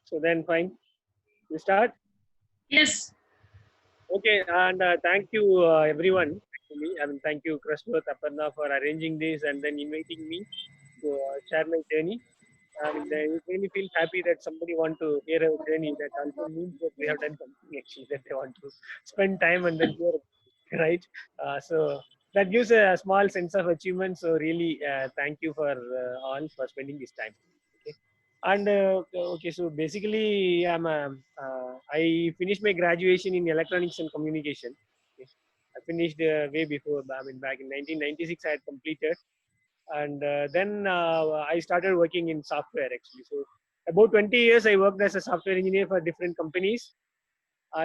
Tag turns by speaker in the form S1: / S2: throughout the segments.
S1: So then, fine. We start.
S2: Yes.
S1: Okay, and thank you everyone. Actually, I mean, thank you Krishna Tapanna for arranging this and then inviting me to share my journey. And I really feel happy that somebody want to hear our journey. That also means that we have done something actually that they want to spend time and then hear, right? So that gives a small sense of achievement. So really, thank you for all for spending this time. Okay. And okay, so basically, I finished my graduation in electronics and communication. Okay. I finished way before. I mean, back in 1996, I had completed, and then I started working in software actually. So about 20 years, I worked as a software engineer for different companies.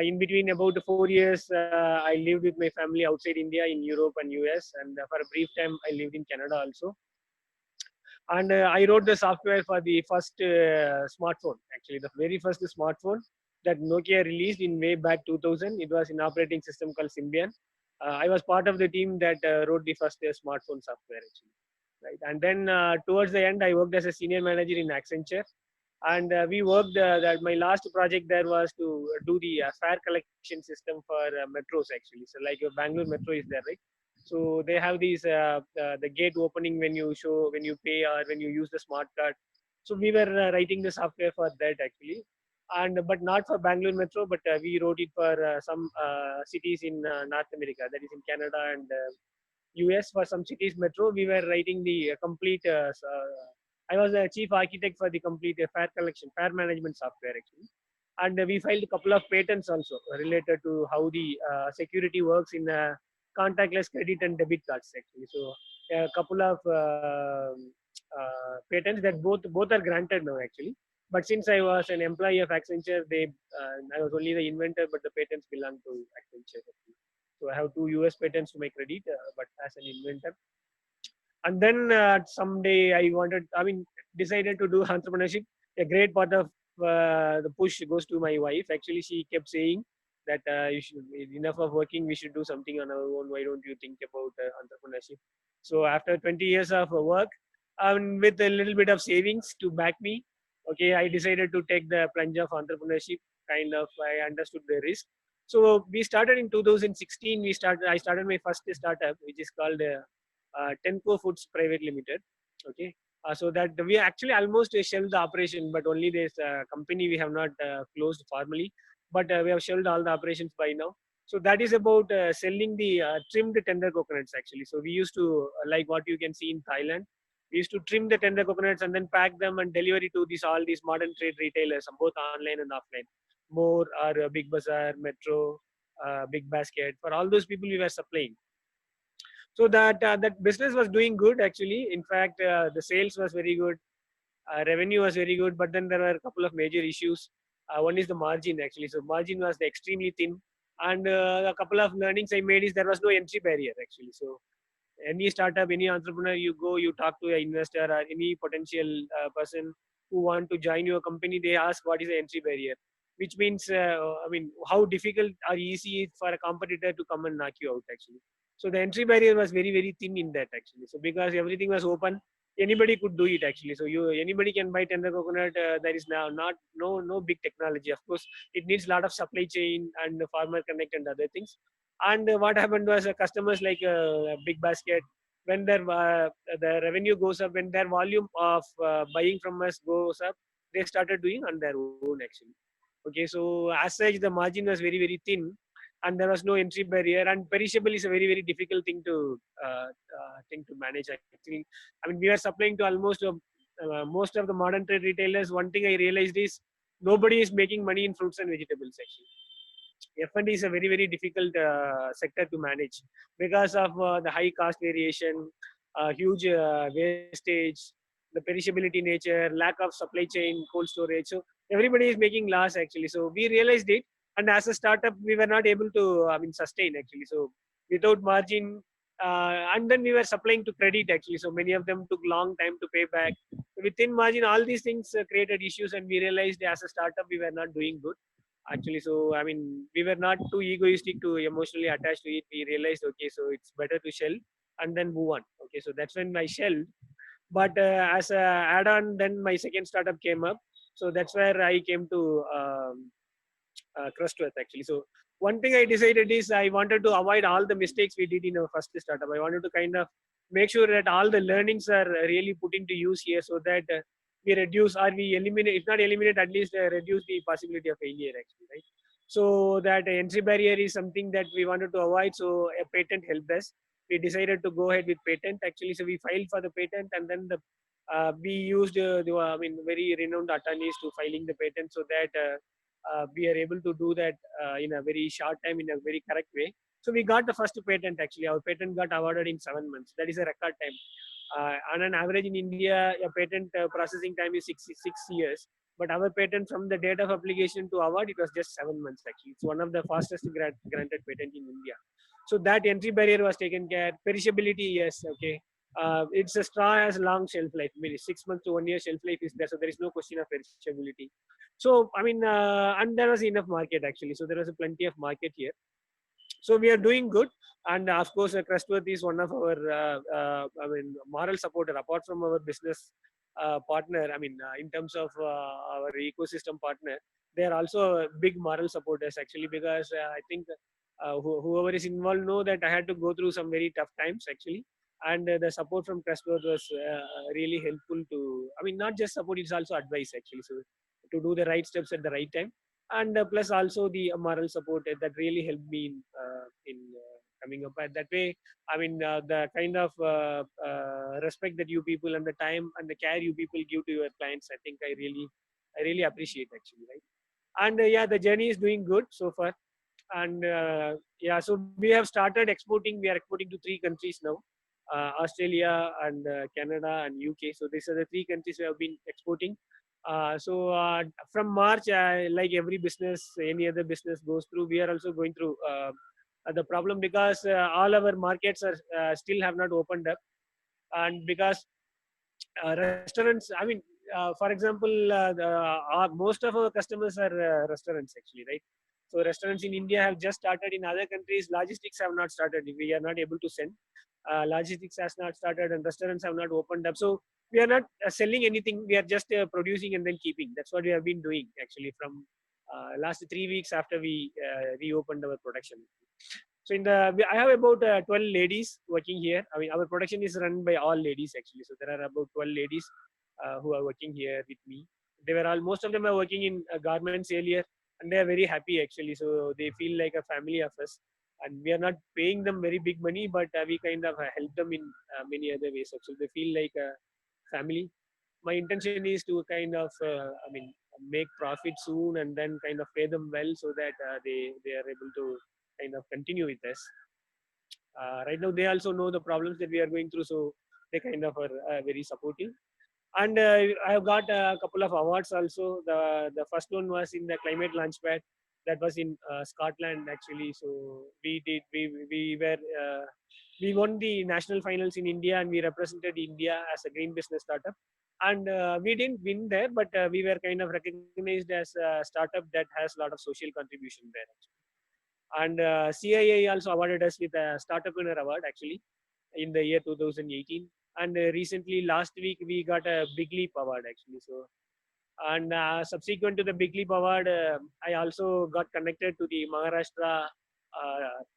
S1: In between about 4 years, I lived with my family outside India in Europe and US, and for a brief time, I lived in Canada also. And I wrote the software for the first smartphone, actually the very first smartphone that Nokia released in way back 2000. It was an operating system called Symbian. I was part of the team that wrote the first smartphone software actually, right? And then towards the end, I worked as a senior manager in Accenture, and we worked that my last project there was to do the fare collection system for metros actually. So like your Bangalore metro is there, right? So they have these the gate opening when you show, when you pay, or when you use the smart card. So we were writing the software for that actually, and but not for Bangalore metro, but we wrote it for some cities in North America, that is in Canada and US. For some cities metro, we were writing the complete. I was the chief architect for the complete fare collection, fare management software actually, and we filed a couple of patents also related to how the security works in contactless credit and debit cards actually. So a couple of patents that both are granted now actually. But since I was an employee of Accenture, they I was only the inventor, but the patents belong to Accenture actually. So I have two US patents to my credit, but as an inventor. And then someday I mean, decided to do entrepreneurship. A great part of the push goes to my wife. Actually, she kept saying that you should, enough of working, we should do something on our own. Why don't you think about entrepreneurship? So after 20 years of work, with a little bit of savings to back me, okay, I decided to take the plunge of entrepreneurship. Kind of, I understood the risk. So we started in 2016. I started my first startup, which is called Tenco Foods Private Limited. Okay. So that we actually almost shelved the operation, but only this company we have not closed formally, but we have shelved all the operations by now. So that is about selling the trimmed tender coconuts actually. So we used to like what you can see in Thailand. We used to trim the tender coconuts and then pack them and deliver it to all these modern trade retailers, both online and offline. More or Big Bazaar, Metro, Big Basket. For all those people, we were supplying. So that business was doing good actually. In fact, the sales was very good, revenue was very good, but then there were a couple of major issues. One is the margin actually. So margin was extremely thin, and a couple of learnings I made is there was no entry barrier actually. So any startup, any entrepreneur, you go, you talk to an investor or any potential person who want to join your company, they ask what is the entry barrier, which means I mean, how difficult or easy for a competitor to come and knock you out actually. So the entry barrier was very thin in that actually. So because everything was open, anybody could do it actually. So you anybody can buy tender coconut. There is now not no big technology. Of course, it needs a lot of supply chain and farmer connect and other things. And what happened was customers like Big Basket, when their the revenue goes up, when their volume of buying from us goes up, they started doing on their own actually. Okay, so as such, the margin was very thin, and there was no entry barrier. And perishable is a very difficult thing to manage. Actually, I mean, we are supplying to almost most of the modern trade retailers. One thing I realized is nobody is making money in fruits and vegetables. Actually, F&D is a very difficult sector to manage because of the high cost variation, huge wastage, the perishability nature, lack of supply chain, cold storage. So everybody is making loss actually. So we realized it, and as a startup, we were not able to, I mean, sustain actually. So without margin, and then we were supplying to credit actually. So many of them took long time to pay back. Within margin, all these things created issues, and we realized as a startup we were not doing good actually. So I mean, we were not too egoistic to emotionally attached to it. We realized, okay, so it's better to shelve and then move on. Okay, so that's when I shelved. But as a add-on, then my second startup came up. So that's where I came to Crustworth actually. So one thing I decided is I wanted to avoid all the mistakes we did in our first startup. I wanted to kind of make sure that all the learnings are really put into use here, so that we reduce or we eliminate, if not eliminate, at least reduce the possibility of failure actually, right? So that entry barrier is something that we wanted to avoid. So a patent helped us. We decided to go ahead with patent actually. So we filed for the patent, and then we used I mean, very renowned attorneys to filing the patent, so that we are able to do that in a very short time, in a very correct way. So we got the first patent actually. Our patent got awarded in 7 months. That is a record time. On an average in India, a patent processing time is 6 years. But our patent, from the date of application to award, it was just 7 months actually. It's one of the fastest granted patent in India. So that entry barrier was taken care. Perishability, yes, okay. It's a straw has long shelf life. Maybe 6 months to 1 year shelf life is there, so there is no question of perishability. So I mean, and there was enough market actually. So there was a plenty of market here. So we are doing good, and of course, Crustworth is one of our, I mean, moral supporter apart from our business partner. I mean, in terms of our ecosystem partner, they are also big moral supporters actually, because I think whoever is involved know that I had to go through some very tough times actually, and the support from Crustworth was really helpful to. I mean, not just support; it's also advice actually. So to do the right steps at the right time, and plus also the moral support that really helped me in coming up. At that way, I mean, the kind of respect that you people and the time and the care you people give to your clients, I think I really appreciate actually, right? And yeah, the journey is doing good so far. And yeah, so we have started exporting. We are exporting to 3 countries now: Australia and Canada and UK. So these are the 3 countries we have been exporting. So from March, like every business, any other business goes through, we are also going through the problem, because all our markets are still have not opened up, and because restaurants. I mean, for example, most of our customers are restaurants actually, right? So restaurants in India have just started. In other countries, logistics have not started. We are not able to send. Logistics has not started, and restaurants have not opened up. So we are not selling anything. We are just producing and then keeping. That's what we have been doing actually from last 3 weeks after we reopened our production. So I have about 12 ladies working here. I mean, our production is run by all ladies actually. So there are about 12 ladies who are working here with me. They were all, most of them are working in garments earlier, and they are very happy actually. So they feel like a family of us, and we are not paying them very big money, but we kind of help them in many other ways. So they feel like a family. My intention is to kind of, I mean, make profit soon and then kind of pay them well, so that they are able to kind of continue with us. Right now, they also know the problems that we are going through, so they kind of are very supportive. And I have got a couple of awards also. The first one was in the Climate Launchpad, that was in Scotland actually. So we were we won the national finals in India, and we represented India as a green business startup. And we didn't win there, but we were kind of recognized as a startup that has a lot of social contribution there. And CII also awarded us with a Startup Winner Award actually in the year 2018. And recently, last week, we got a Big Leap Award actually. So, and subsequent to the Big Leap Award, I also got connected to the Maharashtra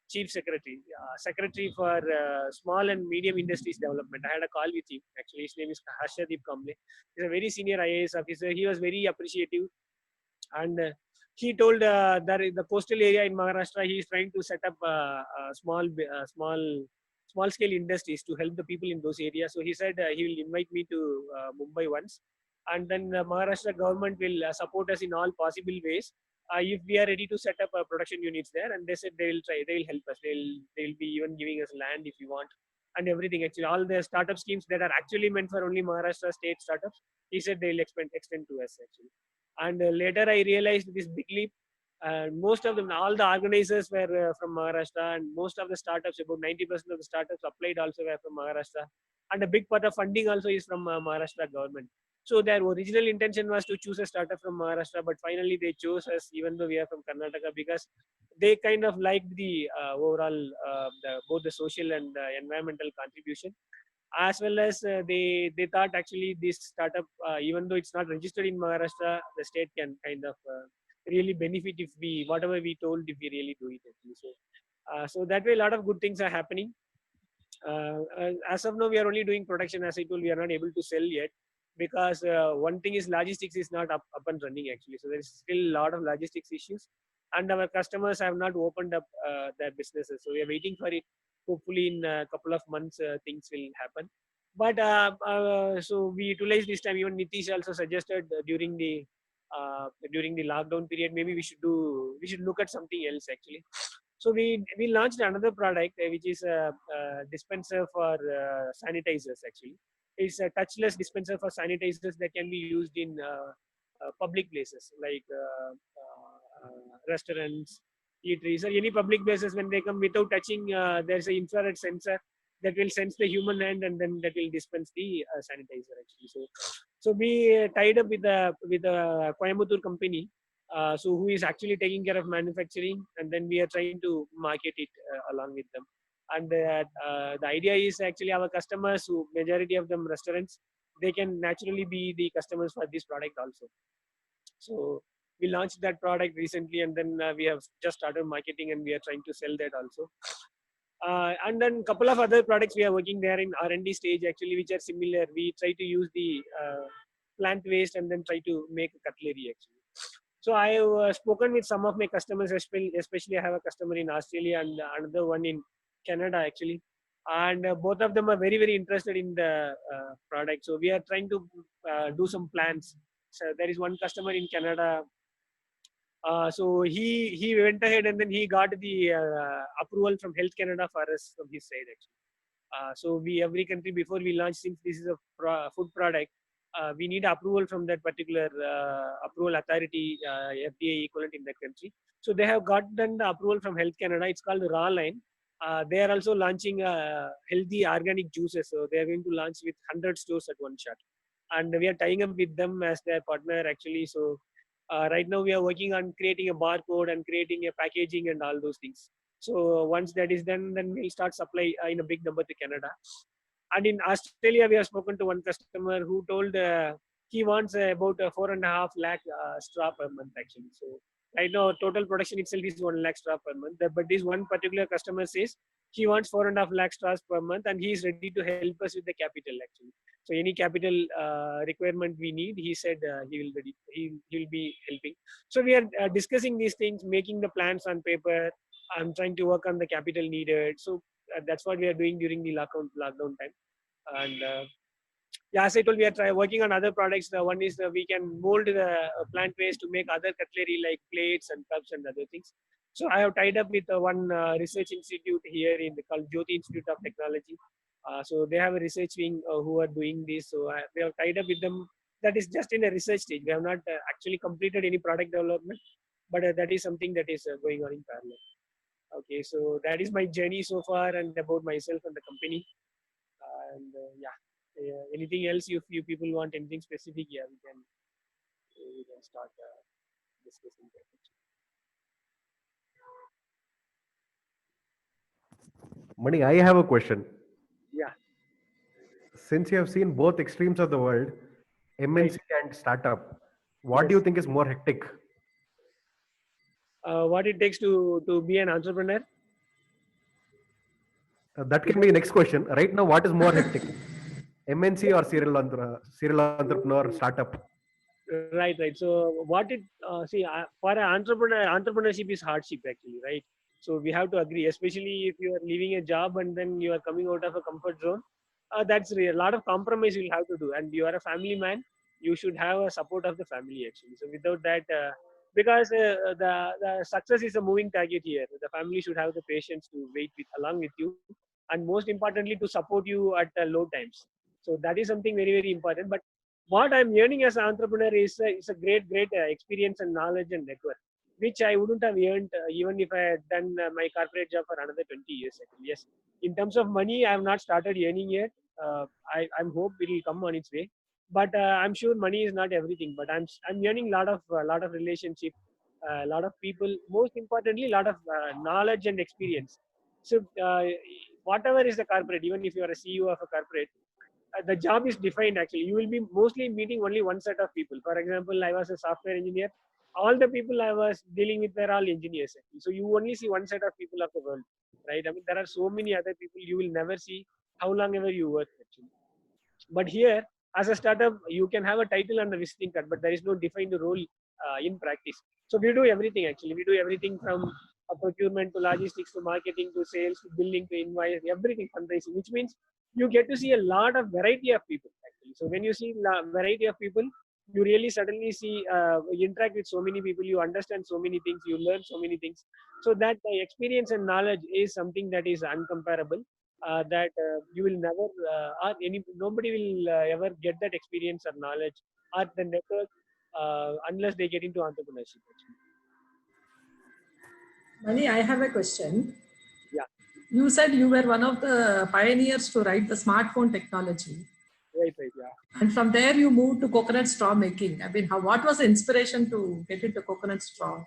S1: Chief Secretary, Secretary for Small and Medium Industries Development. I had a call with him actually. His name is Harshadeep Kamble. He's a very senior IAS officer. He was very appreciative, and he told that in the coastal area in Maharashtra, he is trying to set up small scale industries to help the people in those areas. So he said he will invite me to Mumbai once, and then the Maharashtra government will support us in all possible ways. If we are ready to set up production units there, and they said they will try, they will help us. They'll be even giving us land if we want, and everything. Actually, all the startup schemes that are actually meant for only Maharashtra state startups, he said they will extend to us actually. And later I realized this Big Leap. Most of them, all the organizers were from Maharashtra, and most of the startups, about 90% of the startups applied also were from Maharashtra. And a big part of funding also is from Maharashtra government. So their original intention was to choose a startup from Maharashtra, but finally they chose us, even though we are from Karnataka, because they kind of liked the overall, both the social and environmental contribution. as well as they thought actually this startup, even though it's not registered in Maharashtra, the state can kind of really benefit if we whatever we told, if we really do it actually. So that way a lot of good things are happening. As of now, we are only doing production. As I told, we are not able to sell yet because one thing is logistics is not up and running actually. So there is still a lot of logistics issues, and our customers have not opened up their businesses. So we are waiting for it. Hopefully, in a couple of months, things will happen. But so we utilize this time. Even Nitish also suggested during the lockdown period, maybe we should look at something else actually. So we launched another product which is a dispenser for sanitizers actually. It's a touchless dispenser for sanitizers that can be used in public places like restaurants, eateries, or any public places. When they come without touching, there's an infrared sensor that will sense the human hand, and then that will dispense the sanitizer actually. So we tied up with a Coimbatore company, so who is actually taking care of manufacturing, and then we are trying to market it along with them. And the idea is actually our customers, who majority of them restaurants, they can naturally be the customers for this product also. So we launched that product recently, and then we have just started marketing, and we are trying to sell that also. And then couple of other products we are working there in R&D stage actually, which are similar. We try to use the plant waste and then try to make cutlery actually. So I have spoken with some of my customers, especially I have a customer in Australia and another one in Canada actually. And both of them are very, very interested in the product. So we are trying to do some plans. So there is one customer in Canada. So he went ahead and then he got the approval from Health Canada for us from his side actually. So we every country before we launch, since this is a food product, we need approval from that particular approval authority, FDA equivalent in that country. So they have gotten the approval from Health Canada. It's called Raw Line. They are also launching healthy organic juices. So they are going to launch with 100 stores at one shot, and we are tying up with them as their partner actually. So right now we are working on creating a barcode and creating a packaging and all those things. So once that is done, then we'll start supply in a big number to Canada. And in Australia, we have spoken to one customer who told he wants about 4.5 lakh straw per month actually. So right now total production itself is 1 lakh straw per month. But this one particular customer says he wants 4.5 lakh straws per month, and he is ready to help us with the capital actually. So any capital requirement we need, he said he will be helping. So we are discussing these things, making the plans on paper. I'm trying to work on the capital needed. So that's what we are doing during the lockdown time. And yeah, as I told, we are working on other products. The one is we can mold the plant waste to make other cutlery like plates and cups and other things. So I have tied up with one research institute here in the called Jyoti Institute of Technology. So they have a research wing who are doing this. So we have tied up with them. That is just in a research stage. We have not actually completed any product development, but that is something that is going on in parallel. Okay, so that is my journey so far and about myself and the company. And yeah, anything else, if you people want anything specific, yeah, we can start discussing that.
S2: Mani, I have a question.
S1: Yeah,
S2: Since you have seen both extremes of the world,
S1: right.
S2: MNC and startup, what do you
S1: Yes.
S2: think is more hectic?
S1: What it takes to be an entrepreneur?
S2: That
S1: Is
S2: can
S1: that
S2: be next question. Right now, what is more hectic? MNC or serial entrepreneur startup?
S1: right, right. So what it see for an entrepreneur, entrepreneurship is hardship actually, right? So we have to agree, especially if you are leaving a job and then you are coming out of a comfort zone. That's a lot of compromise you'll have to do, and you are a family man. You should have a support of the family actually. So without that, because the success is a moving target here. The family should have the patience to wait with along with you, and most importantly to support you at low times. So that is something very, very important. But what I'm earning as an entrepreneur is a great experience and knowledge and network, which I wouldn't have earned even if I had done my corporate job for another 20 years. Actually, yes. In terms of money, I have not started earning yet. I'm hope it will come on its way, but I'm sure money is not everything. But I'm earning lot of relationship, a lot of people. Most importantly, a lot of knowledge and experience. So whatever is the corporate, even if you are a CEO of a corporate, the job is defined actually. You will be mostly meeting only one set of people. For example, I was a software engineer. All the people I was dealing with were all engineers. Actually. So you only see one set of people of the world, right? I mean, there are so many other people you will never see how long ever you work actually. But here, as a startup, you can have a title and a visiting card, but there is no defined role in practice. So we do everything actually. We do everything from procurement to logistics to marketing to sales to billing to invoice, everything fundraising, which means you get to see a lot of variety of people actually. So when you see variety of people, you really suddenly see you interact with so many people, you understand so many things, you learn so many things. So that experience and knowledge is something that is uncomparable. That you will never or nobody will ever get that experience or knowledge or the network unless they get into entrepreneurship actually.
S3: Mani, I have a question.
S1: Yeah.
S3: You said you were one of the pioneers to write the smartphone technology.
S1: Right, yeah.
S3: And from there you moved to coconut straw making. I mean, what was the inspiration to get into coconut straws?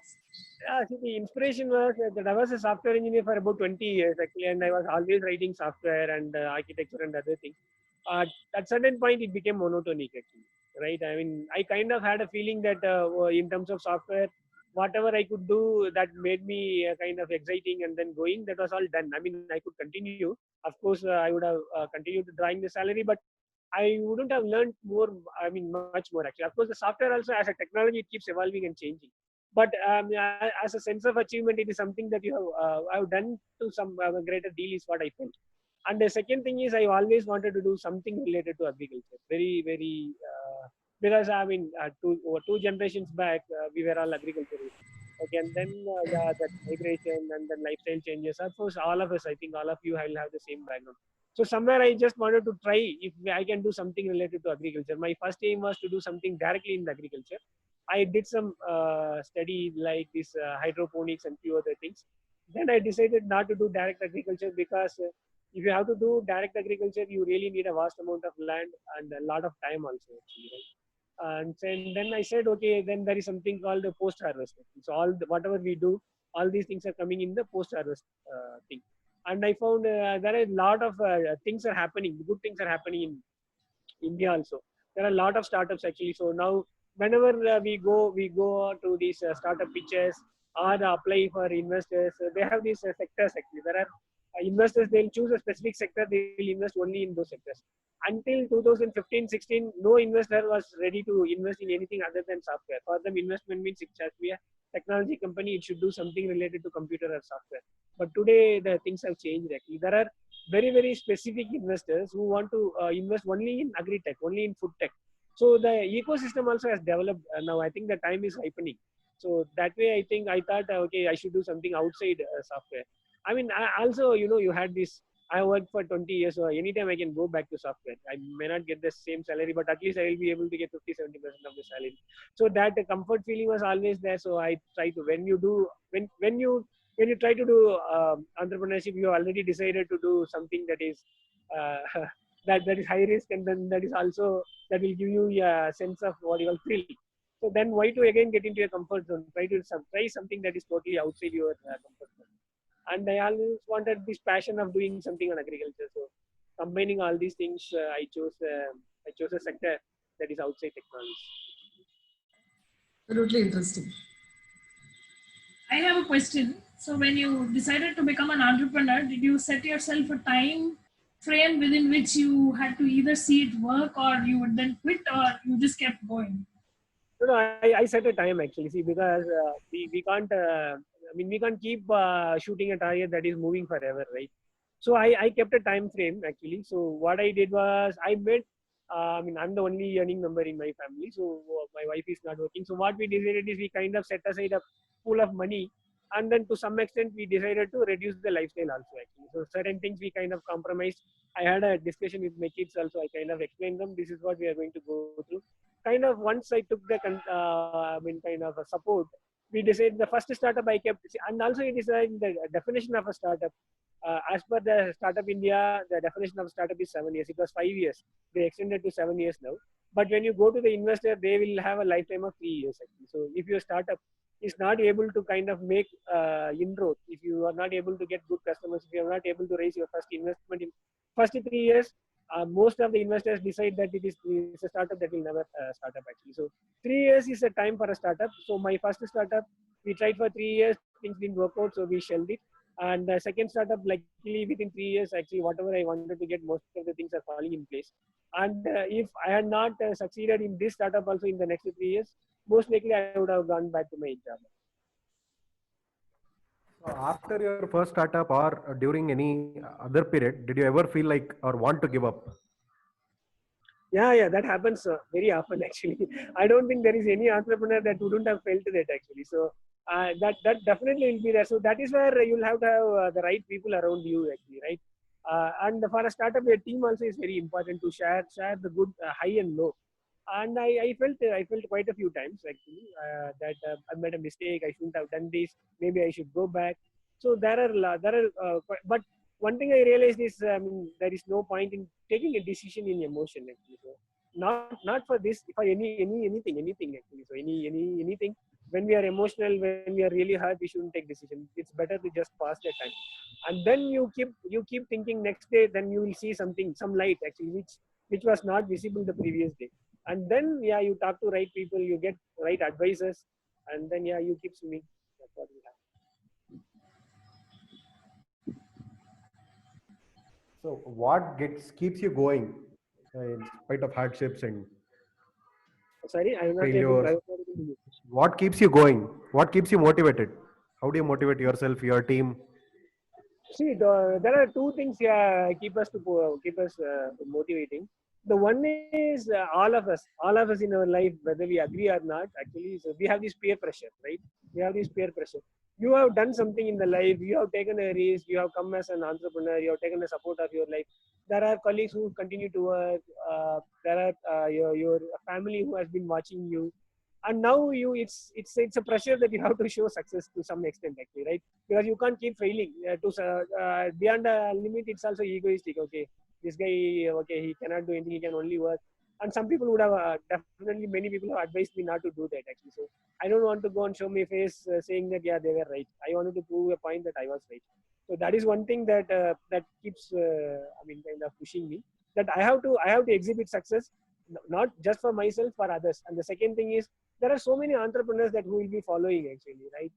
S1: Yeah, see, the inspiration was that I was a software engineer for about 20 years actually, and I was always writing software and architecture and other things. At certain point, it became monotonic actually, right? I mean, I kind of had a feeling that in terms of software, whatever I could do that made me kind of exciting and then going, that was all done. I mean, I could continue. Of course, I would have continued drawing the salary, but I wouldn't have learned more. I mean, much more actually. Of course, the software also as a technology, it keeps evolving and changing. But as a sense of achievement, it is something that you have done to some greater deal is what I felt. And the second thing is I always wanted to do something related to agriculture. Very, very because I mean two generations back we were all agriculturists. Okay, and then yeah, that migration and then lifestyle changes. Of course, all of us, I think all of you will have the same background. So somewhere I just wanted to try if I can do something related to agriculture. My first aim was to do something directly in the agriculture. I did some study like this hydroponics and few other things. Then I decided not to do direct agriculture because if you have to do direct agriculture, you really need a vast amount of land and a lot of time also. Actually, right? And then I said, okay, then there is something called the post-harvest. So whatever we do, all these things are coming in the post-harvest thing. And I found there are a lot of things are happening. Good things are happening in India also. There are a lot of startups actually. So now whenever we go to these startup pitches or apply for investors, they have these sectors actually. There are investors, they'll choose a specific sector, they will invest only in those sectors. Until 2015-16, no investor was ready to invest in anything other than software. For them, investment means it has to be a technology company, it should do something related to computer or software. But today the things have changed actually. There are very, very specific investors who want to invest only in agri-tech, only in food tech. So the ecosystem also has developed now. I think the time is ripening. So that way, I think I thought, okay, I should do something outside software. I mean, I also, you had this. I worked for 20 years, so anytime I can go back to software. I may not get the same salary, but at least I will be able to get 50-70% of the salary. So that comfort feeling was always there. So I try to when you try to do entrepreneurship, you already decided to do something that is uh, that is high risk, and then that is also that will give you a sense of what you will feel. So then why to again get into a comfort zone? Try something that is totally outside your comfort zone. And I always wanted this passion of doing something on agriculture. So combining all these things, I chose a sector that is outside technology.
S3: Absolutely interesting.
S4: I have a question. So when you decided to become an entrepreneur, did you set yourself a time frame within which you had to either see it work or you would then quit, or you just kept going?
S1: No, I set a time actually. See, because we can't. I mean, we can't keep shooting a target that is moving forever, right? So I kept a time frame actually. So what I did was I made. I mean, I'm the only earning member in my family, so my wife is not working. So what we decided is we kind of set aside a pool of money, and then to some extent we decided to reduce the lifestyle also actually. So certain things we kind of compromised. I had a discussion with my kids also. I kind of explained them this is what we are going to go through. Kind of once I took the I mean kind of a support, we decided the first startup I kept, and also it is the definition of a startup. As per the Startup India, the definition of startup is 7 years. It was 5 years. They extended to 7 years now. But when you go to the investor, they will have a lifetime of 3 years actually. So if you're a startup, is not able to kind of make inroad, if you are not able to get good customers, if you are not able to raise your first investment in first 3 years, most of the investors decide that it's a startup that will never start up actually. So 3 years is a time for a startup. So my first startup, we tried for 3 years, things didn't work out, so we shelved it. And the second startup, luckily within 3 years, actually whatever I wanted to get, most of the things are falling in place. And if I had not succeeded in this startup also in the next 3 years, most likely I would have gone back to my job.
S2: So after your first startup or during any other period, did you ever feel like or want to give up?
S1: Yeah, that happens very often actually. I don't think there is any entrepreneur that wouldn't have felt that actually. So that definitely will be there. So that is where you'll have to have the right people around you actually, right? And for a startup, a team also is very important to share the good high and low. And I felt quite a few times actually that I made a mistake. I shouldn't have done this. Maybe I should go back. So but one thing I realized is there is no point in taking a decision in emotion actually. So not for this, for anything actually. So anything, when we are emotional, when we are really hurt, we shouldn't take decision. It's better to just pass the time, and then you keep thinking next day. Then you will see something, some light actually, which was not visible the previous day. And then you talk to right people, you get right advisors, and then you keep swimming. That's what we have.
S2: So what keeps you going in spite of hardships and
S1: Sorry, I'm not able.
S2: failures?
S1: I was not able to hear.
S2: What keeps you going? What keeps you motivated? How do you motivate yourself, your team?
S1: See, there are two things keep us motivating. The one is all of us in our life, whether we agree or not, actually, so we have this peer pressure, right? We have this peer pressure. You have done something in the life, you have taken a risk, you have come as an entrepreneur, you have taken the support of your life. There are colleagues who continue to work. There are your family who has been watching you, and now it's a pressure that you have to show success to some extent, actually, right? Because you can't keep failing beyond a limit. It's also egoistic. Okay, this guy, okay, he cannot do anything, he can only work. And some people would have definitely, many people have advised me not to do that actually. So I don't want to go and show my face saying that they were right. I wanted to prove a point that I was right. So that is one thing that keeps kind of pushing me, that I have to exhibit success, not just for myself, for others. And the second thing is, there are so many entrepreneurs that who will be following actually, right?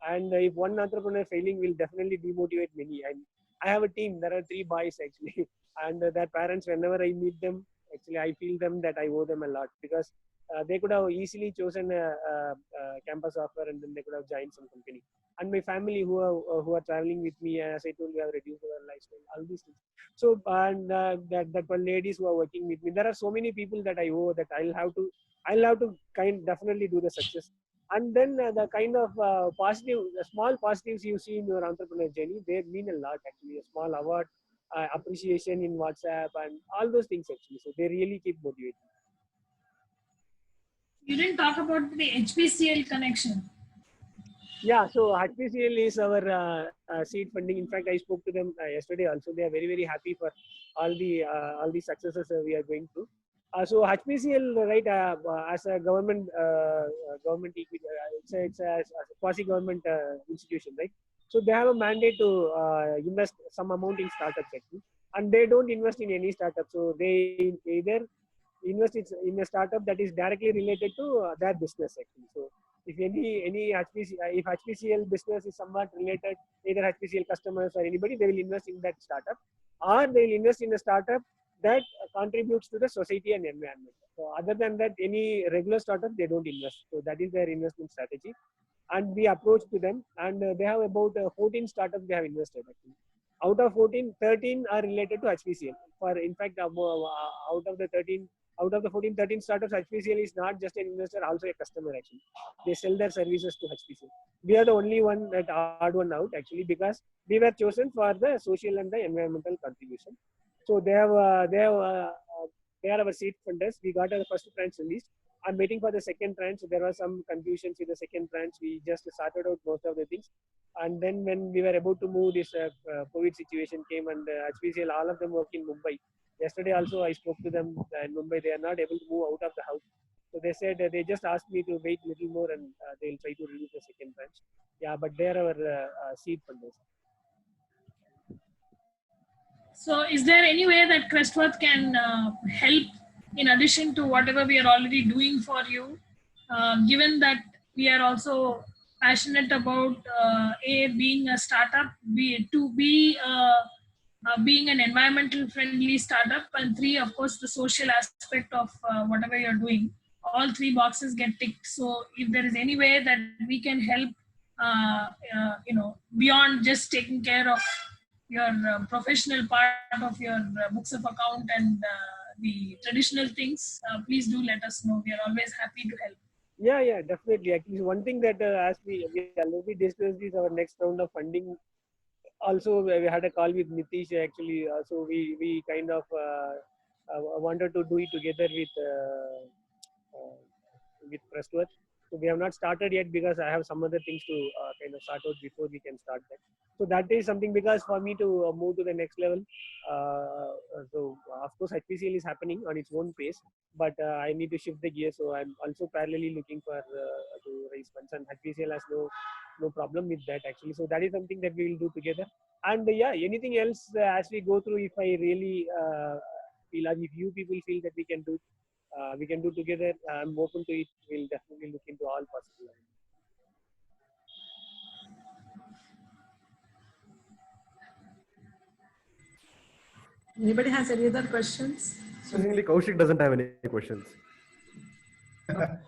S1: And if one entrepreneur failing will definitely demotivate many. And I have a team. There are 3 boys actually, and their parents. Whenever I meet them, actually I feel them that I owe them a lot, because they could have easily chosen a campus offer, and then they could have joined some company. And my family who are traveling with me, as I told you, have reduced our lifestyle. All these things. So and that one ladies who are working with me. There are so many people that I owe, that I'll have to definitely do the success. And then the kind of the small positives you see in your entrepreneur journey, they mean a lot actually. A small award, appreciation in WhatsApp, and all those things actually. So they really keep motivating.
S4: You didn't talk about the HPCL connection.
S1: Yeah, so HPCL is our seed funding. In fact, I spoke to them yesterday also. They are very, very happy for all the successes we are going through. So HPCL, right, as a government equity, it's a quasi-government institution, right? So they have a mandate to invest some amount in startups actually, and they don't invest in any startup. So they either invest in a startup that is directly related to their business actually. So if any if HPCL business is somewhat related, either HPCL customers or anybody, they will invest in that startup, or they will invest in a startup that contributes to the society and environment. So other than that, any regular startup, they don't invest. So that is their investment strategy. And we approach to them, and they have about 14 startups they have invested actually. Out of 14, 13 are related to HPCL. For in fact, out of the 14, 13 startups, HPCL is not just an investor, also a customer actually. They sell their services to HPCL. We are the only one that odd one out actually, because we were chosen for the social and the environmental contribution. So they are our seed funders. We got our first tranche released. I'm waiting for the second tranche. There was some confusions with the second tranche. We just sorted out most of the things. And then when we were about to move, this COVID situation came, and HPCL, all of them work in Mumbai. Yesterday also I spoke to them in Mumbai. They are not able to move out of the house. So they said they just asked me to wait a little more and they'll try to release the second tranche. Yeah, but they're our seed funders.
S4: So is there any way that Crestworth can help in addition to whatever we are already doing for you, given that we are also passionate about being a startup, being an environmental friendly startup, and 3, of course, the social aspect of whatever you're doing. All 3 boxes get ticked. So if there is any way that we can help, beyond just taking care of your professional part of your books of account and the traditional things, please do let us know. We are always happy to help.
S1: Yeah, definitely. Actually, one thing that as we already discussed is our next round of funding. Also, we had a call with Nitish actually. So we kind of wanted to do it together with Crestworth. So we have not started yet because I have some other things to kind of sort out before we can start that. So that is something, because for me to move to the next level, so of course HPCL is happening on its own pace, but I need to shift the gear. So I'm also parallelly looking for to raise funds, and HPCL has no problem with that actually. So that is something that we will do together. And yeah, anything else as we go through, if I really feel, if you people feel that we can do together, I'm open to it. We'll definitely look into all possible.
S3: Anybody has any other questions?
S2: Surprisingly, Kaushik doesn't have any questions.
S5: Because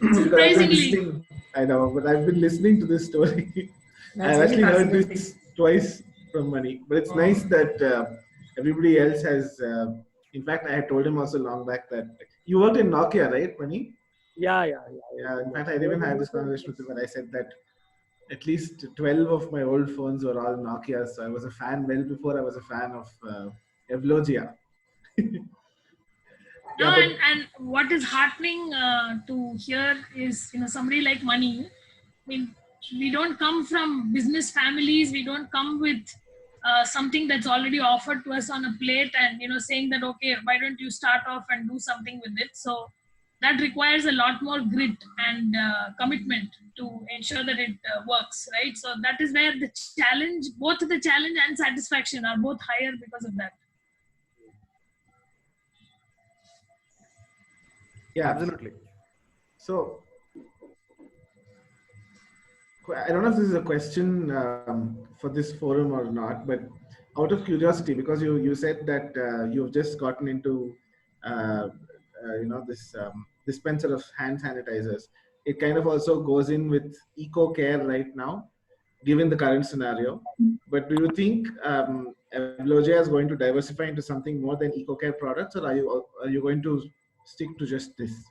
S5: I've been listening, I know, but I've been listening to this story. I've actually heard this twice from Mani, but it's nice that everybody else has. In fact, I had told him also long back that you worked in Nokia, right, Mani?
S1: Yeah.
S5: In fact, I even had this conversation with him when I said that at least 12 of my old phones were all Nokia. So I was a fan well before I was a fan of Evlogia.
S4: No, and what is heartening to hear is, somebody like Mani. I mean, we don't come from business families. We don't come with something that's already offered to us on a plate, and saying that, okay, why don't you start off and do something with it? So that requires a lot more grit and commitment to ensure that it works, right? So that is where the challenge, both the challenge and satisfaction, are both higher because of that.
S5: Yeah,
S2: absolutely.
S5: So I don't know if this is a question for this forum or not, but out of curiosity, because you said that you've just gotten into this dispenser of hand sanitizers, it kind of also goes in with eco care right now, given the current scenario. But do you think Evlogia is going to diversify into something more than eco care products, or are you going to stick to just this?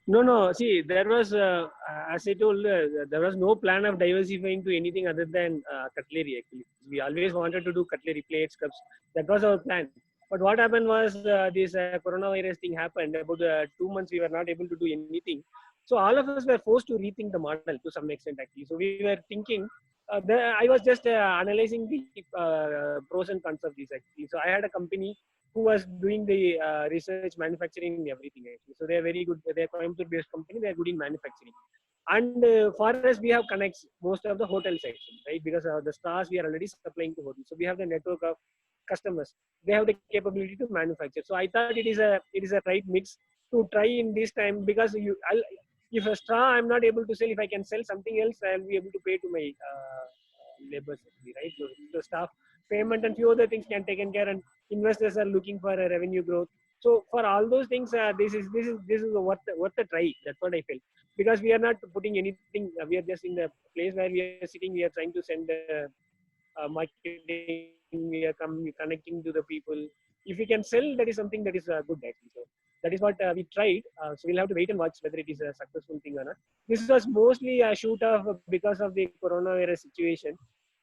S1: No. See, there was, as I told, there was no plan of diversifying to anything other than cutlery. Actually, we always wanted to do cutlery, plates, cups. That was our plan. But what happened was this coronavirus thing happened. About 2 months, we were not able to do anything. So all of us were forced to rethink the model to some extent. Actually, so we were thinking. I was just analyzing the pros and cons of this actually. So I had a company who was doing the research, manufacturing, everything actually. So they are very good. They are Coimbatore-based company. They are good in manufacturing. And for us, we have connects most of the hotel section, right? Because the stars we are already supplying to hotels. So we have the network of customers. They have the capability to manufacture. So I thought it is a right mix to try in this time, because if a straw I'm not able to sell, if I can sell something else, I'll be able to pay to my labors, right? So the staff payment and few other things can taken care, and investors are looking for a revenue growth. So for all those things, this is worth the try. That's what I felt, because we are not putting anything. We are just in the place where we are sitting. We are trying to send marketing. We are connecting to the people. If we can sell, that is something that is good actually. So that is what we tried. So we'll have to wait and watch whether it is a successful thing or not. This was mostly a shoot off because of the coronavirus situation.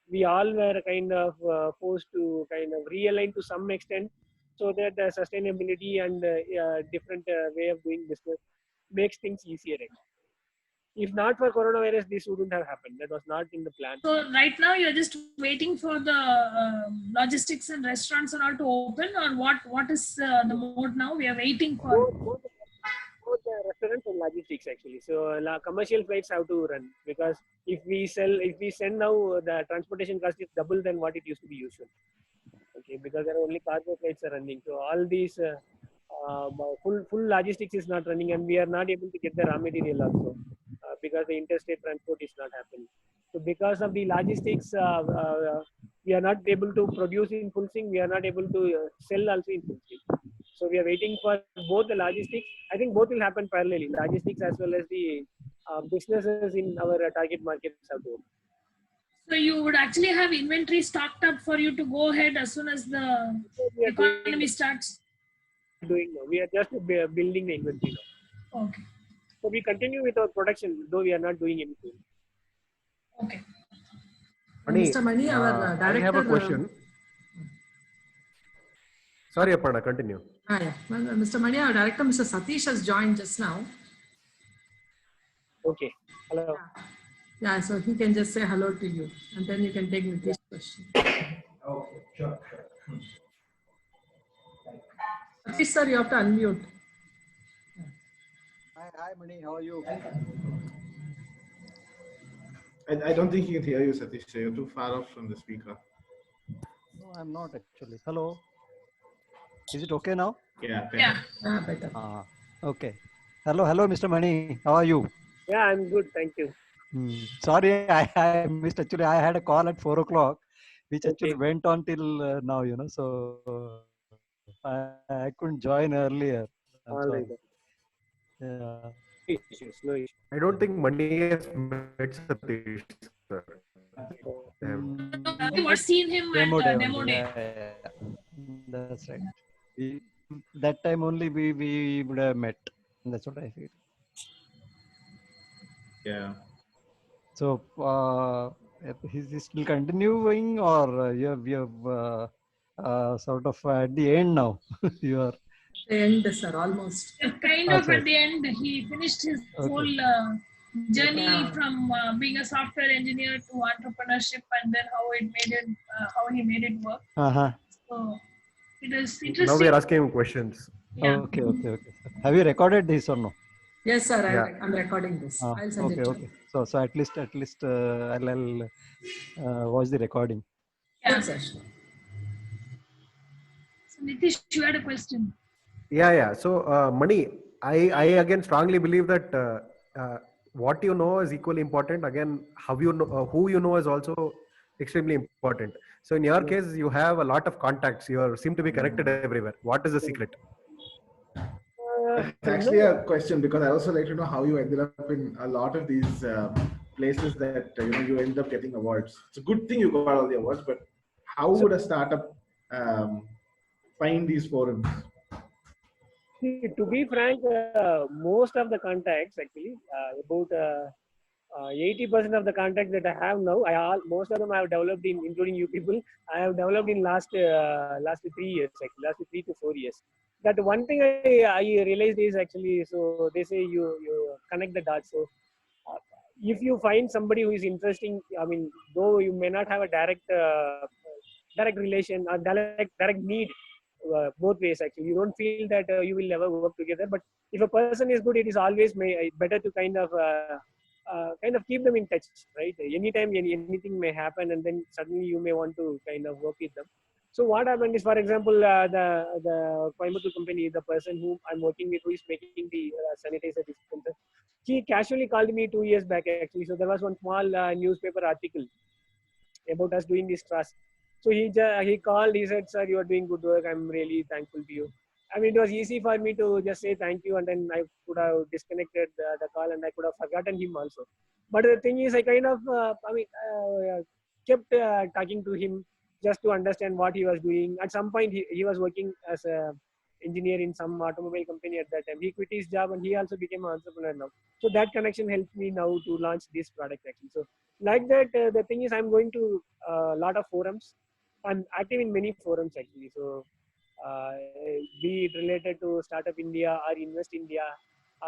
S1: We all were kind of forced to kind of realign to some extent, so that the sustainability and different way of doing business makes things easier. If not for coronavirus, this wouldn't have happened. That was not in the plan.
S4: So right now you're just waiting for the logistics and restaurants and all to open, or what is the mode now? We are waiting for.
S1: both restaurants and logistics actually. So commercial flights have to run because if we send now, the transportation cost is double than what it used to be usual. Okay, because there are only cargo flights are running. So all these full logistics is not running, and we are not able to get the raw material also because the interstate transport is not happening. So because of the logistics, we are not able to produce in full swing. We are not able to sell also in full swing. So we are waiting for both the logistics. I think both will happen parallelly, logistics as well as the businesses in our target markets have to.
S4: So you would actually have inventory stocked up for you to go ahead as soon as the
S1: We are
S4: economy starts.
S1: doing now. We are just building the inventory now.
S4: Okay.
S1: So we continue with our production, though we are not doing anything.
S4: Okay.
S2: Mani,
S3: Mr. Mani, our
S2: I have a
S3: director.
S2: question. Sorry, Aparna, continue.
S3: Yeah. Well, Mr. Mani, our director, Mr. Satish, has joined just now.
S1: Okay. Hello.
S3: Yeah, so he can just say hello to you, and then you can take Nitish's question.
S6: Okay, sure.
S3: Satish, sir, you have to unmute.
S6: Hi, Mani. How are you?
S5: I don't think he can hear you, Satish. You're too far off from the speaker.
S6: No, I'm not actually. Hello. Is it okay now?
S5: Yeah.
S4: Yeah.
S3: Better.
S6: Okay. Hello, Mr. Mani. How are you?
S1: Yeah, I'm good. Thank you.
S6: Sorry, I missed actually. I had a call at 4 o'clock, which actually
S1: Okay.
S6: went on till now, so I couldn't join earlier. I'm
S1: All right.
S6: sorry. Yeah.
S1: No issues.
S2: I don't think Mani has met Satish, sir.
S4: You have seen him at
S6: Demo day.
S4: demo
S6: only.
S4: day.
S6: Yeah. That's right. That time only we would have met. That's what I feel.
S5: Yeah.
S6: So is he still continuing, or you have sort of at the end now? You are
S3: The end, sir, almost.
S4: Kind of
S6: Okay.
S4: at the end, he finished his whole journey
S3: Yeah.
S4: from being a software engineer to entrepreneurship, and then how he made it work.
S6: uh-huh.
S4: So it is
S2: Now
S4: interesting.
S2: we are asking him questions.
S4: Yeah.
S6: Okay. Have you recorded this or no?
S3: Yes, sir,
S2: Yeah.
S3: I'm recording this. I'll send it to
S6: Okay. So at least I'll watch the recording.
S4: Yeah.
S3: you. Sure, sir.
S4: So Nitish, you had a question.
S2: Yeah. So, Mani, I again strongly believe that what you know is equally important. Again, how you know, who you know is also extremely important. So, in your case, you have a lot of contacts. You seem to be connected everywhere. What is the secret?
S5: It's actually a question because I also like to know how you ended up in a lot of these places that you end up getting awards. It's a good thing you got all the awards, but how would a startup find these forums?
S1: See, to be frank, most of the contacts actually, about 80% of the contacts that I have now, most of them I have developed including you people, I have developed in last 3 years, actually, last 3 to 4 years. That one thing I realized is actually, so they say you connect the dots. So if you find somebody who is interesting, I mean, though you may not have a direct relation or direct need, both ways actually, you don't feel that you will never work together, but if a person is good, it is always better to kind of keep them in touch, right? Anytime anything may happen, and then suddenly you may want to kind of work with them. So what happened is, for example, the Coimbatore company, the person whom I'm working with, who is making the sanitizer dispenser, he casually called me 2 years back actually. So there was one small newspaper article about us doing this trust. So he called, he said, "Sir, you are doing good work. I'm really thankful to you." I mean, it was easy for me to just say thank you, and then I could have disconnected the call, and I could have forgotten him also. But the thing is, I kind of, kept talking to him just to understand what he was doing. At some point, he was working as a engineer in some automobile company at that time. He quit his job, and he also became an entrepreneur now. So that connection helped me now to launch this product actually. So like that, the thing is, I'm going to a lot of forums. I'm active in many forums actually. So uh, be it related to Startup India or Invest India,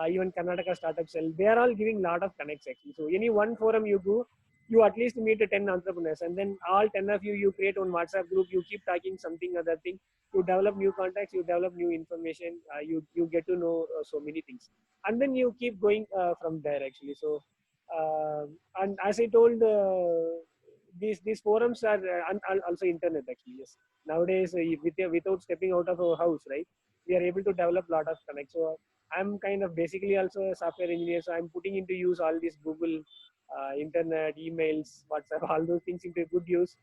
S1: even Karnataka Startup Cell, they are all giving lot of connects actually. So any one forum you go, you at least meet 10 entrepreneurs, and then all 10 of you create one WhatsApp group. You keep talking something other thing. You develop new contacts. You develop new information. You get to know so many things, and then you keep going from there actually. So, and as I told, these forums are also internet actually. Yes, nowadays without stepping out of our house, right? We are able to develop a lot of connects. So I'm kind of basically also a software engineer. So I'm putting into use all these Google, internet, emails, WhatsApp, all those things into good use.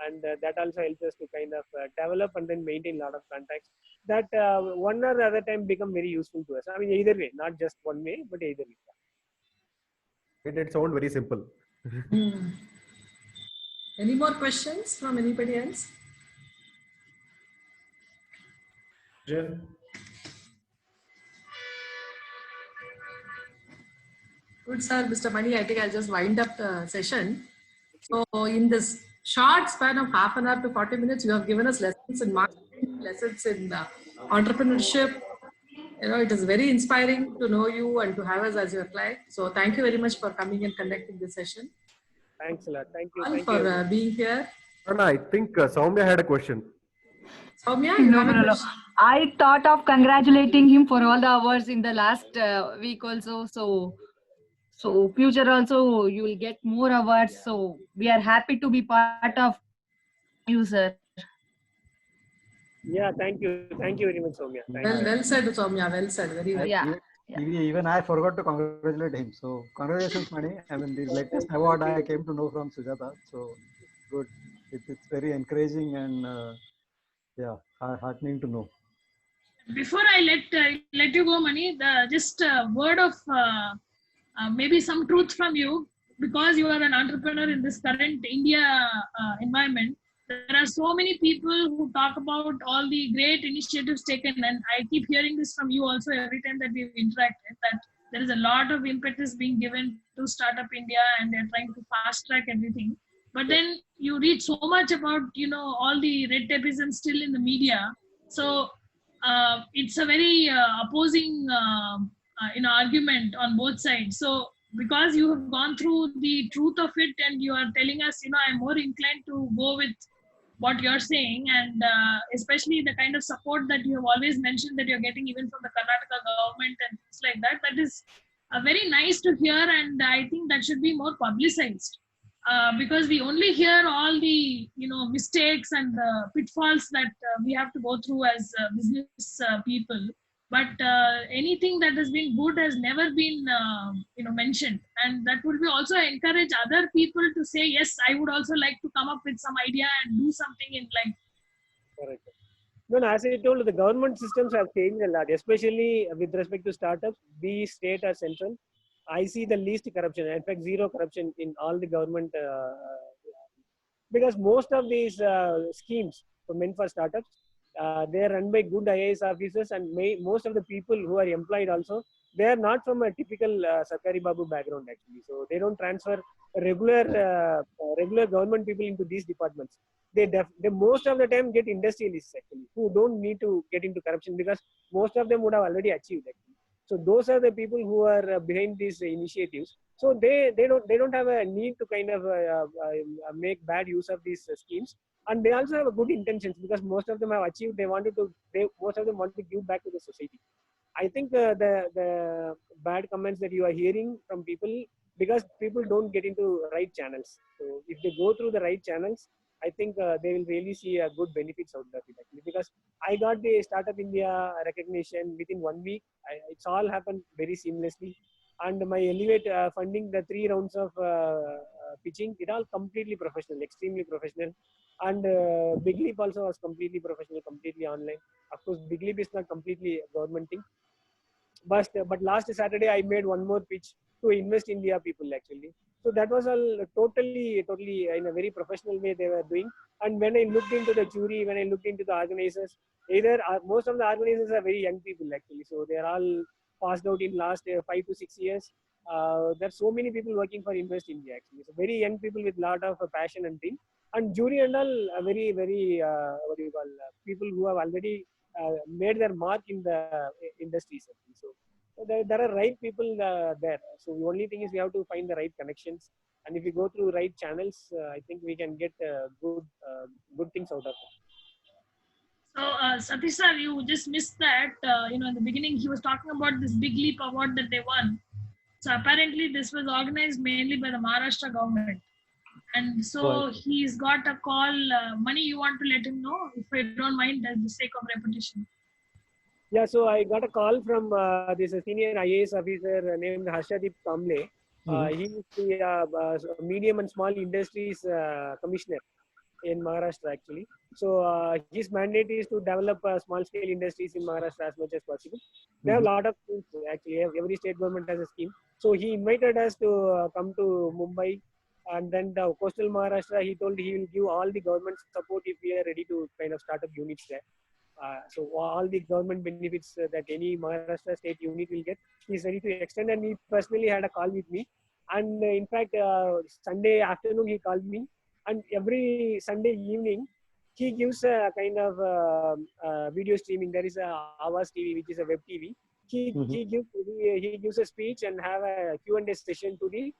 S1: And that also helps us to kind of develop and then maintain a lot of contacts that one or the other time become very useful to us. I mean, either way, not just one way, but either way.
S2: It sounds very simple.
S3: Hmm. Any more questions from anybody else?
S5: Jen?
S3: Good, sir. Mr. Mani, I think I'll just wind up the session. So in this short span of half an hour to 40 minutes, you have given us lessons in marketing, lessons in entrepreneurship. You know, it is very inspiring to know you and to have us as your client. So thank you very much for coming and conducting this session.
S1: Thanks a lot. Thank you.
S3: And
S1: Thank
S3: for
S1: you.
S3: being here.
S2: Anna, I think Soumya had a question.
S3: Soumya, you have a question?
S7: I thought of congratulating him for all the awards in the last week also. So future also you will get more awards. So we are happy to be part of you, sir.
S1: Yeah, thank you. Thank you very much, Soumya. Thank you.
S3: Well said, Soumya. Well said. Very well.
S7: Yeah.
S6: Even I forgot to congratulate him. So congratulations, Mani. I mean, the latest award I came to know from Sujata. So good. It's very encouraging and heartening to know.
S4: Before I let you go, Mani, just a word of maybe some truth from you, because you are an entrepreneur in this current India environment. There are so many people who talk about all the great initiatives taken, and I keep hearing this from you also every time that we've interacted, that there is a lot of impetus being given to Startup India, and they're trying to fast track everything. But then you read so much about, all the red tapeism still in the media. So it's a very opposing argument on both sides. So because you have gone through the truth of it and you are telling us, I'm more inclined to go with what you're saying, and especially the kind of support that you have always mentioned that you're getting even from the Karnataka government and things like that. That is very nice to hear, and I think that should be more publicized. Because we only hear all the mistakes and the pitfalls that we have to go through as business people, but anything that has been good has never been mentioned, and that would be also encourage other people to say, yes, I would also like to come up with some idea and do something in life.
S1: Correct. No, as I told, the government systems have changed a lot, especially with respect to startups, be state or central. I see the least corruption, in fact, zero corruption in all the government, because most of these schemes meant for startups, they are run by good IAS officers, and most of the people who are employed also, they are not from a typical Sarkari Babu background actually. So they don't transfer regular government people into these departments. They most of the time get industrialists actually, who don't need to get into corruption because most of them would have already achieved actually. So those are the people who are behind these initiatives. So they don't have a need to kind of make bad use of these schemes, and they also have a good intentions because most of them have achieved. Most of them want to give back to the society. I think the bad comments that you are hearing from people, because people don't get into right channels. So if they go through the right channels, I think they will really see a good benefits out of it actually. Because I got the Startup India recognition within 1 week. It's all happened very seamlessly. And my Elevate funding, the 3 rounds of pitching, it all completely professional, extremely professional. And Big Leap also was completely professional, completely online. Of course, Big Leap is not completely government thing. But last Saturday, I made one more pitch to Invest India people actually. So that was all totally in a very professional way they were doing. And when I looked into the jury, when I looked into the organizers, most of the organizers are very young people actually. So they are all passed out in last 5 to 6 years. There are so many people working for Invest India actually. So very young people with lot of passion and thing. And jury and all very people who have already made their mark in the industries actually. So there are right people there. So the only thing is we have to find the right connections, and if we go through right channels, I think we can get good things out of it.
S4: So, Satish sir, you just missed that. In the beginning, he was talking about this Big Leap award that they won. So, apparently, this was organized mainly by the Maharashtra government. And so, he's got a call. Mani, you want to let him know, if you don't mind, for the sake of repetition.
S1: Yeah, so I got a call from this senior IAS officer named Harshadeep Kamble. He is the medium and small industries commissioner in Maharashtra actually. So his mandate is to develop small scale industries in Maharashtra as much as possible. They have a lot of schemes actually. Every state government has a scheme. So he invited us to come to Mumbai, and then the coastal Maharashtra. He told he will give all the government support if we are ready to kind of start up units there. So all the government benefits that any Maharashtra state unit will get, he is ready to extend. And he personally had a call with me. And in fact, Sunday afternoon he called me, and every Sunday evening he gives a kind of video streaming. There is a Avas TV, which is a web TV. He gives a speech and have a Q&A session to the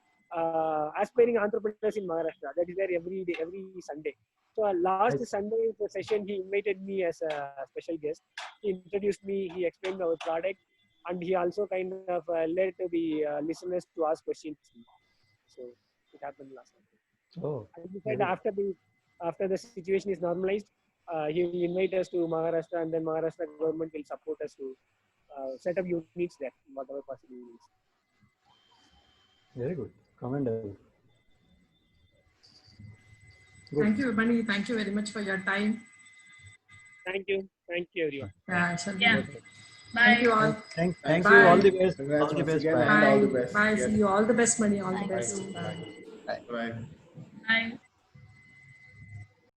S1: aspiring entrepreneurs in Maharashtra. That is there every day, every Sunday. So last Sunday the session, he invited me as a special guest. He introduced me, he explained our product, and he also kind of led the listeners to ask questions. So it happened last Sunday.
S6: Oh,
S1: and he said after the situation is normalized, he will invite us to Maharashtra, and then Maharashtra government will support us to set up units there, whatever possible is.
S6: very good. Commendable. Good.
S3: Thank you, Mani. Thank you very much for your time.
S1: Thank you everyone.
S3: Yeah, it shall be.
S4: Yeah. Bye.
S3: Thank you all.
S6: Thank
S3: Bye.
S6: you. All the best.
S5: Congrats
S6: All the
S5: once
S6: best.
S5: again,
S6: Bye.
S5: and all the
S3: Bye.
S5: best.
S3: Bye.
S5: Yes.
S3: See you. All the best, Mani. All the
S7: Thank
S3: best.
S7: you.
S3: Bye.
S5: Bye.
S4: Bye.